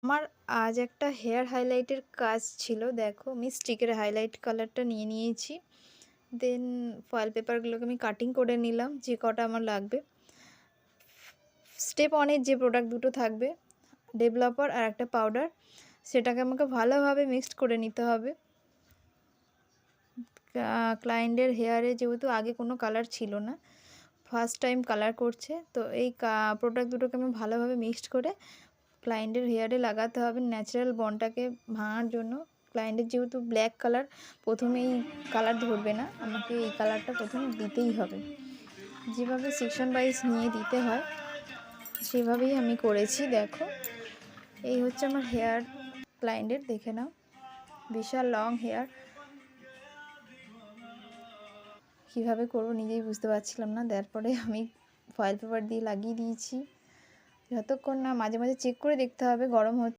আমার আজ একটা হেয়ার হাইলাইটের কাজ ছিল। দেখো আমি স্টিকের হাইলাইট কালারটা নিয়ে নিয়েছি। দেন ফয়েল পেপারগুলোকে আমি কাটিং করে নিলাম যে কটা আমার লাগবে। স্টেপ 1 এর যে প্রোডাক্ট দুটো থাকবে, ডেভেলপার আর একটা পাউডার, সেটাকে আমাকে ভালোভাবে মিক্সড করে নিতে হবে। ক্লায়েন্টের হেয়ারে যেহেতু আগে কোনো কালার ছিল না, ফার্স্ট টাইম কালার করছে, তো এই প্রোডাক্ট দুটোকে আমি ভালোভাবে মিক্সড করে ক্লায়েন্টের হেয়ারে লাগাতে হবে ন্যাচারাল বন্ডটাকে ভাঙার জন্য। ক্লায়েন্টের যেহেতু ব্ল্যাক কালার, প্রথমেই কালার ধরবে না, আমাকে এই কালারটা প্রথমে দিতেই হবে। যেভাবে সেকশন ওয়াইজ নিয়ে দিতে হয় সেভাবেই আমি করেছি। দেখো এই হচ্ছে আমার হেয়ার ক্লায়েন্টের, দেখে নাও বিশাল লং হেয়ার। কীভাবে করবো নিজেই বুঝতে পারছিলাম না, তারপরে আমি ফয়েল পেপার দিয়ে লাগিয়ে দিয়েছি। যতক্ষণ না মাঝে মাঝে চেক করে দেখতে হবে গরম হচ্ছে।